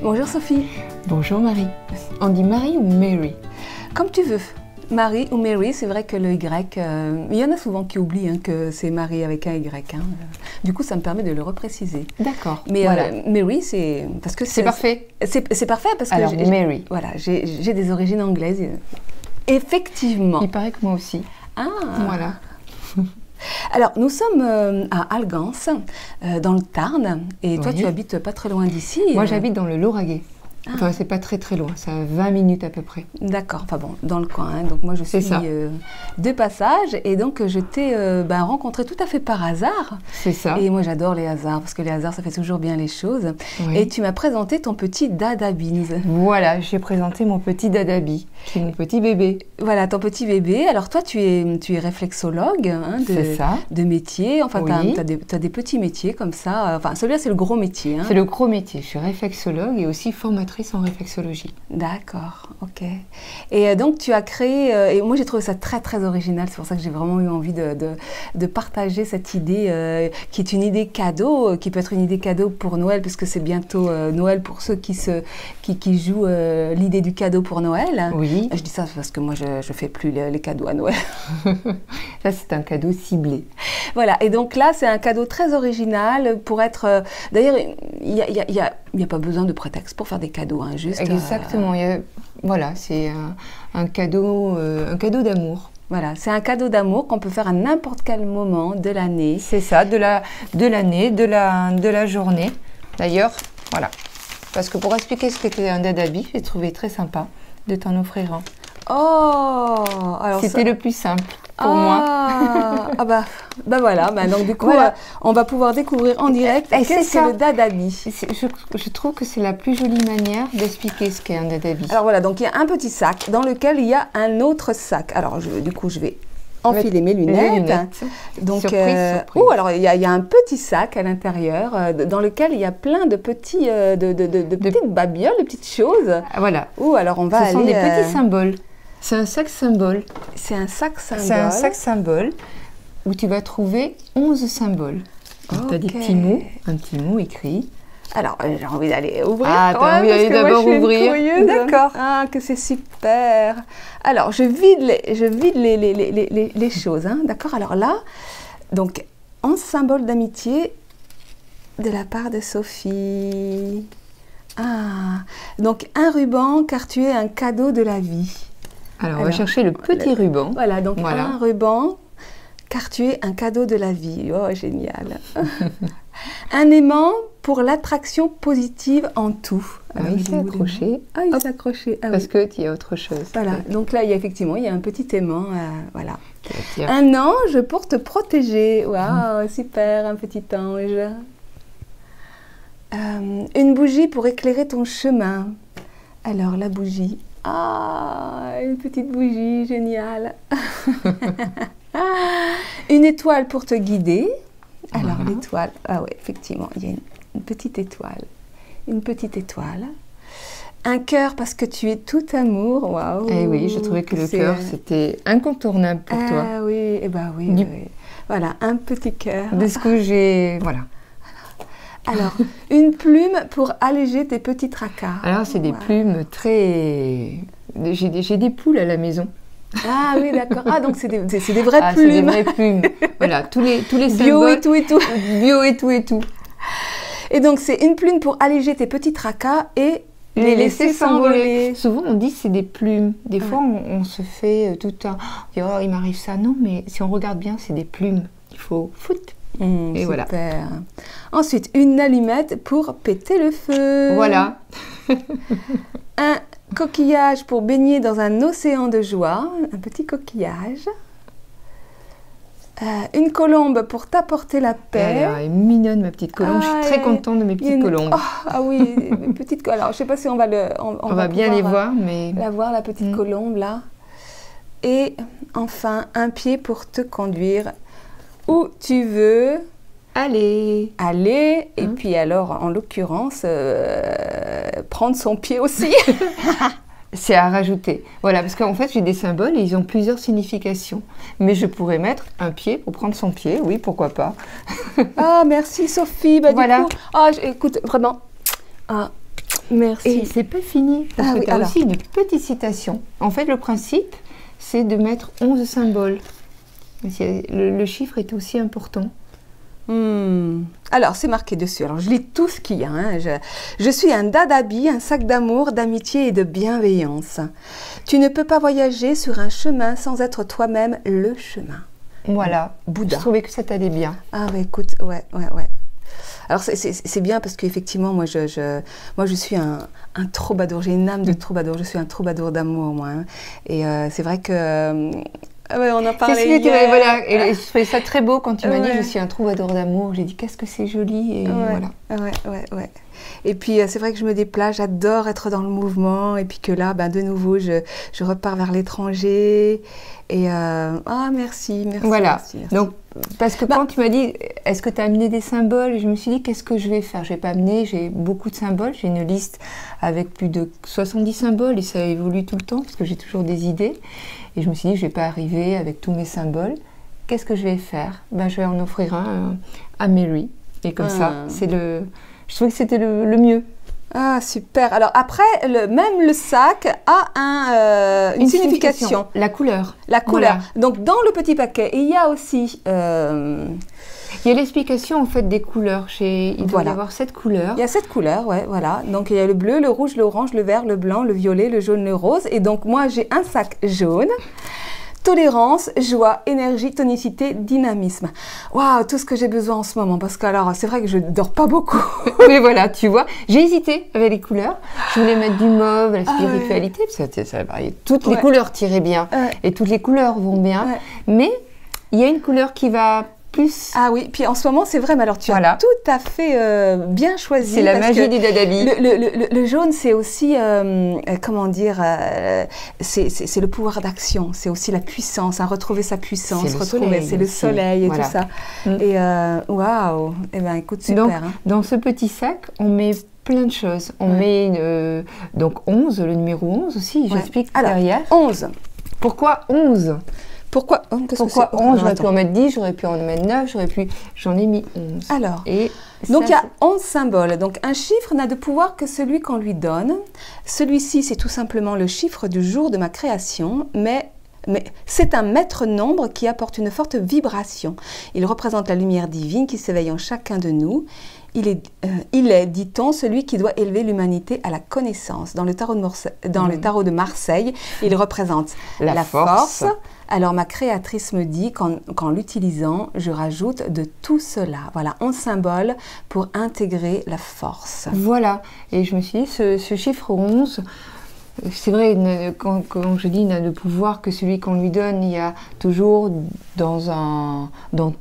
Bonjour Sophie. Bonjour Marie. On dit Marie ou Mary? Comme tu veux. Marie ou Mary, c'est vrai que le Y, il y en a souvent qui oublient que c'est Marie avec un Y. Du coup, ça me permet de le repréciser. D'accord. Mais voilà. Mary, c'est parce que c'est parfait. C'est parfait parce que alors Mary. Voilà, j'ai des origines anglaises. Effectivement. Il paraît que moi aussi. Ah. Voilà. Alors, nous sommes à Algance, dans le Tarn, et toi, Oui. tu habites pas très loin d'ici. Moi, j'habite dans le Lauragais. Enfin, c'est pas très très loin, c'est à 20 minutes à peu près. D'accord, enfin bon, dans le coin. Donc moi, je suis de passage, et donc je t'ai rencontré tout à fait par hasard. C'est ça. Et moi, j'adore les hasards, parce que les hasards, ça fait toujours bien les choses. Oui. Et tu m'as présenté ton petit Dada Beans. Voilà, j'ai présenté mon petit Dadabi, qui est mon petit bébé. Voilà, ton petit bébé. Alors toi, tu es réflexologue c'est ça. de métier. Enfin, Oui. tu as des petits métiers comme ça. Enfin, celui-là, c'est le gros métier. C'est le gros métier. Je suis réflexologue et aussi formatrice en réflexologie. D'accord, ok. Et donc tu as créé, et moi j'ai trouvé ça très très original, c'est pour ça que j'ai vraiment eu envie de partager cette idée qui est une idée cadeau, qui peut être une idée cadeau pour Noël, puisque c'est bientôt Noël pour ceux qui jouent l'idée du cadeau pour Noël. Oui. Je dis ça parce que moi je fais plus les cadeaux à Noël. Ça c'est un cadeau ciblé. Voilà, et donc là c'est un cadeau très original pour être... D'ailleurs, il n'y a pas besoin de prétexte pour faire des cadeaux. Juste, exactement, voilà, c'est un cadeau d'amour. Voilà, c'est un cadeau d'amour qu'on peut faire à n'importe quel moment de l'année. C'est ça, de l'année, de la journée. D'ailleurs, voilà. Parce que pour expliquer ce qu'était un Dadabi, j'ai trouvé très sympa de t'en offrir un. Oh, alors c'était le plus simple pour moi. Ah bah voilà, donc du coup, voilà. On va pouvoir découvrir en direct qu'est-ce que le Dadabi. Je trouve que c'est la plus jolie manière d'expliquer ce qu'est un Dadabi. Alors voilà, donc il y a un petit sac dans lequel il y a un autre sac. Alors du coup, je vais enfiler mes lunettes. Donc, surprise. Alors il y a un petit sac à l'intérieur dans lequel il y a plein de petits, petites babioles, de petites choses. Voilà. Alors on va Ce sont des petits symboles. C'est un sac symbole. C'est un sac symbole. C'est un sac symbole où tu vas trouver 11 symboles. Tu as des petits mots, un petit mot écrit. Alors, j'ai envie d'aller ouvrir. Ah, tu as envie d'aller d'abord ouvrir. D'accord. Ah, que c'est super. Alors, je vide les choses. D'accord. Alors là, donc, 11 symboles d'amitié de la part de Sophie. Ah, donc un ruban car tu es un cadeau de la vie. Alors, on va chercher le petit ruban. Voilà, donc un ruban car tu es un cadeau de la vie. Oh, génial. Un aimant pour l'attraction positive en tout. Alors, il s'est accroché. Ah, il s'est accroché. Ah, parce que tu y a autre chose. Voilà, donc là, il y a un petit aimant. Voilà. Un ange pour te protéger. Waouh, super, un petit ange. Une bougie pour éclairer ton chemin. Alors, la bougie. Ah, une petite bougie, géniale. Une étoile pour te guider. Alors, l'étoile. Ah oui, effectivement, il y a une petite étoile. Une petite étoile. Un cœur parce que tu es tout amour. Waouh. Eh oui, je trouvais que le cœur, c'était incontournable pour toi. Ah oui, oui. Voilà, un petit cœur. De ce que j'ai... Voilà. Alors, une plume pour alléger tes petits tracas. Alors, c'est des plumes très... J'ai des poules à la maison. Ah oui, d'accord. Ah, donc c'est des vraies plumes. C'est des vraies plumes. Voilà, tous les symboles. Bio et tout et tout. Bio et tout et tout. Et donc, c'est une plume pour alléger tes petits tracas et les laisser s'envoler. Souvent, on dit que c'est des plumes. Des fois, on se fait tout un... Oh, il m'arrive ça. Non, mais si on regarde bien, c'est des plumes. Il faut foutre. Et super. Voilà. Ensuite, une allumette pour péter le feu. Voilà. Un coquillage pour baigner dans un océan de joie. Un petit coquillage. Une colombe pour t'apporter la paix. Elle est mignonne, ma petite colombe. Je suis très contente de mes petites colombes. Ah oui, mes petites colombe. Alors, je ne sais pas si on va on va bien les voir, mais... La voir, la petite colombe, là. Et enfin, un pied pour te conduire où tu veux. Aller. Et puis alors, en l'occurrence, prendre son pied aussi. C'est à rajouter. Voilà, parce qu'en fait, j'ai des symboles et ils ont plusieurs significations. Mais je pourrais mettre un pied pour prendre son pied, oui, pourquoi pas. Ah, merci Sophie. Bah, voilà. Du coup, écoute, vraiment, Merci. Et c'est pas fini, parce que oui, tu as alors. aussi une petite citation. En fait, le principe, c'est de mettre 11 symboles. Le chiffre est aussi important. Alors, c'est marqué dessus. Alors, je lis tout ce qu'il y a. Hein. Je suis un dadabi, un sac d'amour, d'amitié et de bienveillance. Tu ne peux pas voyager sur un chemin sans être toi-même le chemin. Voilà. Bouddha. Je trouvais que ça t'allait bien. Ah, bah écoute, ouais. Alors, c'est bien parce qu'effectivement, moi, je suis un troubadour. J'ai une âme de troubadour. Je suis un troubadour d'amour, moi. Hein. Et c'est vrai que... ouais, on en parlait hier. Voilà. Et je trouvais ça très beau quand tu m'as dit « Je suis un troubadour d'amour ». J'ai dit « Qu'est-ce que c'est joli » et voilà. Ouais. Et puis, c'est vrai que je me déplace. J'adore être dans le mouvement. Et puis que là, de nouveau, je repars vers l'étranger. Et merci. Voilà. Merci. Donc, parce que quand tu m'as dit, est-ce que tu as amené des symboles, je me suis dit, qu'est-ce que je vais faire? Je n'ai pas amené, j'ai beaucoup de symboles. J'ai une liste avec plus de 70 symboles et ça évolue tout le temps parce que j'ai toujours des idées. Et je me suis dit, je ne vais pas arriver avec tous mes symboles. Qu'est-ce que je vais faire? Je vais en offrir un à Mary. Et comme ça, je trouvais que c'était le mieux. Ah, super. Alors après, même le sac a une signification. La couleur. La couleur. Voilà. Donc, dans le petit paquet, il y a aussi... Il y a l'explication en fait des couleurs. Il doit y avoir 7 couleurs. Il y a 7 couleurs, ouais, voilà. Donc, il y a le bleu, le rouge, l'orange, le vert, le blanc, le violet, le jaune, le rose. Et donc, moi, j'ai un sac jaune. Tolérance, joie, énergie, tonicité, dynamisme. Waouh, tout ce que j'ai besoin en ce moment. Parce que alors, c'est vrai que je dors pas beaucoup. Mais voilà, tu vois, j'ai hésité avec les couleurs. Je voulais mettre du mauve, la spiritualité, parce que toutes les couleurs tiraient bien. Et toutes les couleurs vont bien. Mais il y a une couleur qui va plus... Ah oui, puis en ce moment, c'est vrai, mais alors tu as tout à fait bien choisi. C'est la magie du dadabi. Le jaune, c'est aussi, comment dire, c'est le pouvoir d'action, c'est aussi la puissance, retrouver sa puissance, c'est le soleil et tout ça. Et waouh, eh bien écoute, super. Donc, hein. Dans ce petit sac, on met plein de choses. On met donc 11, le numéro 11 aussi, j'explique derrière. 11. Pourquoi 11 ? Pourquoi 11? J'aurais pu en mettre 10, j'aurais pu en mettre 9, j'en ai mis 11. Alors, et donc il y a 11 symboles. Donc un chiffre n'a de pouvoir que celui qu'on lui donne. Celui-ci, c'est tout simplement le chiffre du jour de ma création, mais c'est un maître nombre qui apporte une forte vibration. Il représente la lumière divine qui s'éveille en chacun de nous. Il est, dit-on, celui qui doit élever l'humanité à la connaissance. Dans le tarot de Marseille, il représente la force. Alors, ma créatrice me dit qu'en l'utilisant, je rajoute de tout cela. Voilà, 11 symboles pour intégrer la force. Voilà, et je me suis dit, ce chiffre 11... C'est vrai, quand je dis n'a de pouvoir que celui qu'on lui donne, il y a toujours dans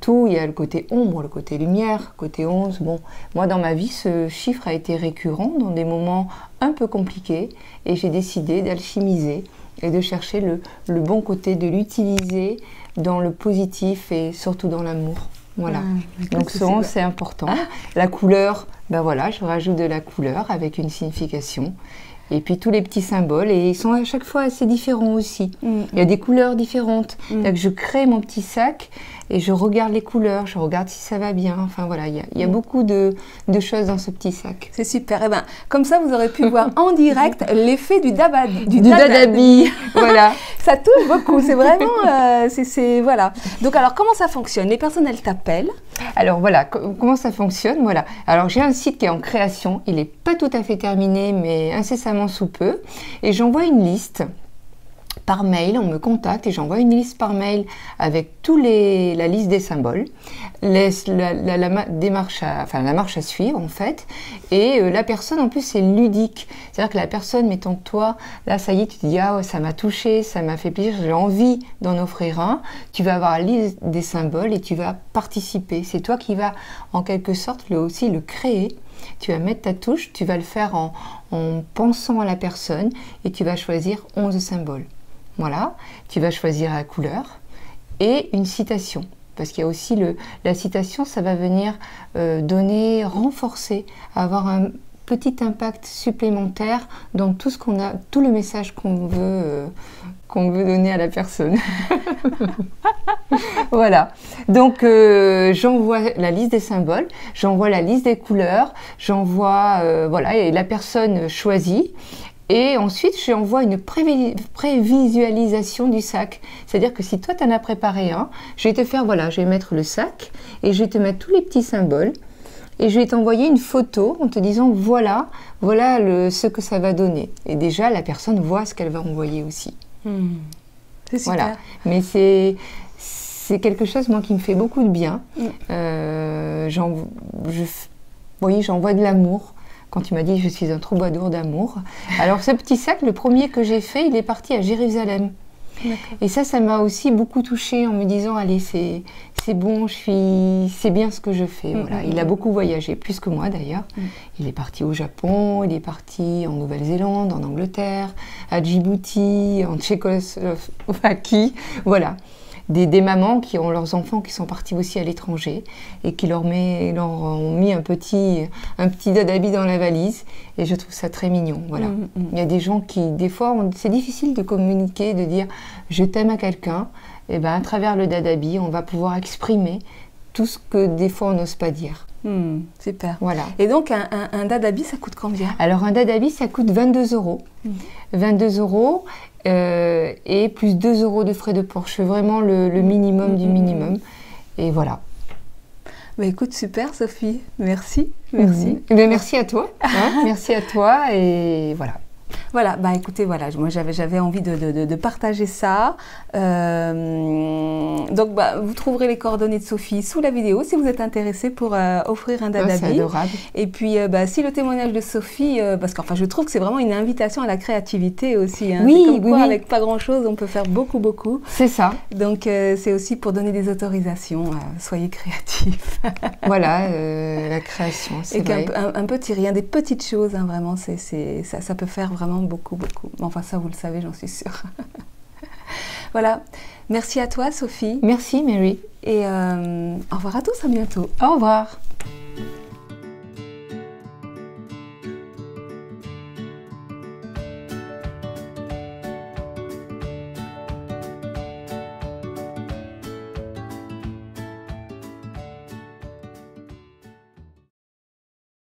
tout, il y a le côté ombre, le côté lumière, côté 11. Bon, moi dans ma vie, ce chiffre a été récurrent dans des moments un peu compliqués et j'ai décidé d'alchimiser et de chercher le bon côté, de l'utiliser dans le positif et surtout dans l'amour. Voilà. Donc ce 11, c'est important. La couleur, voilà, je rajoute de la couleur avec une signification. Et puis tous les petits symboles, et ils sont à chaque fois assez différents aussi. Il y a des couleurs différentes. Donc je crée mon petit sac et je regarde les couleurs, je regarde si ça va bien. Enfin voilà, il y a beaucoup de choses dans ce petit sac. C'est super. Et ben, comme ça, vous aurez pu voir en direct l'effet du dadabi. Voilà. Ça touche beaucoup. C'est vraiment... voilà. Donc alors, comment ça fonctionne? Les personnes, elles t'appellent. Alors voilà, comment ça fonctionne? Voilà. Alors j'ai un site qui est en création. Il n'est pas tout à fait terminé, mais incessamment sous peu. Et j'envoie une liste par mail, on me contacte et j'envoie une liste par mail avec la liste des symboles, la marche à suivre en fait, et la personne en plus c'est ludique, c'est-à-dire que la personne mettant toi, là ça y est, tu te dis ah ouais, ça m'a touché, ça m'a fait plaisir, j'ai envie d'en offrir un, tu vas avoir la liste des symboles et tu vas participer, c'est toi qui vas en quelque sorte aussi le créer. Tu vas mettre ta touche, tu vas le faire en pensant à la personne et tu vas choisir 11 symboles. Voilà, tu vas choisir la couleur et une citation. Parce qu'il y a aussi la citation, ça va venir renforcer, avoir un petit impact supplémentaire dans tout ce qu'on a, tout le message qu'on veut donner à la personne. Voilà. Donc j'envoie la liste des symboles, j'envoie la liste des couleurs, j'envoie voilà, et la personne choisit. Et ensuite, j'envoie une prévisualisation du sac. C'est-à-dire que si toi, tu en as préparé un, je vais te faire, voilà, je vais mettre le sac et je vais te mettre tous les petits symboles. Et je vais t'envoyer une photo en te disant, voilà ce que ça va donner. Et déjà, la personne voit ce qu'elle va envoyer aussi. C'est super. Voilà. Mais c'est quelque chose, moi, qui me fait beaucoup de bien. Oui, j'envoie de l'amour. Quand tu m'as dit je suis un troubadour d'amour. Alors ce petit sac, le premier que j'ai fait, il est parti à Jérusalem. Et ça m'a aussi beaucoup touchée en me disant allez, c'est bon, c'est bien ce que je fais. Voilà. Il a beaucoup voyagé, plus que moi d'ailleurs. Il est parti au Japon, il est parti en Nouvelle-Zélande, en Angleterre, à Djibouti, en Tchécoslovaquie. Voilà. Des mamans qui ont leurs enfants qui sont partis aussi à l'étranger et qui leur ont mis un petit dadabi dans la valise, et je trouve ça très mignon. Voilà. Il y a des gens qui, des fois, c'est difficile de communiquer, de dire je t'aime à quelqu'un, et ben à travers le dadabi, on va pouvoir exprimer tout ce que des fois on n'ose pas dire. Super. Voilà. Et donc un dadabi, ça coûte combien? Alors un dadabi, ça coûte 22 €. 22 € et plus 2 € de frais de port. Je fais vraiment le minimum du minimum. Et voilà. Bah écoute, super Sophie. Merci. Merci. Merci à toi. Hein, merci à toi et voilà. Voilà, bah écoutez, voilà, moi j'avais envie de partager ça. Donc bah, vous trouverez les coordonnées de Sophie sous la vidéo si vous êtes intéressé pour offrir un dadabi. C'est adorable. Et puis bah, si le témoignage de Sophie, parce qu'enfin je trouve que c'est vraiment une invitation à la créativité aussi. Hein. Oui, comme quoi, oui. Avec pas grand chose, on peut faire beaucoup. C'est ça. Donc c'est aussi pour donner des autorisations. Soyez créatifs. Voilà, la création, c'est vrai. Un petit rien, des petites choses, hein, vraiment, ça peut faire vraiment beaucoup. Enfin, ça, vous le savez, j'en suis sûre. Voilà. Merci à toi, Sophie. Merci, Mary. Et au revoir à tous, à bientôt. Au revoir.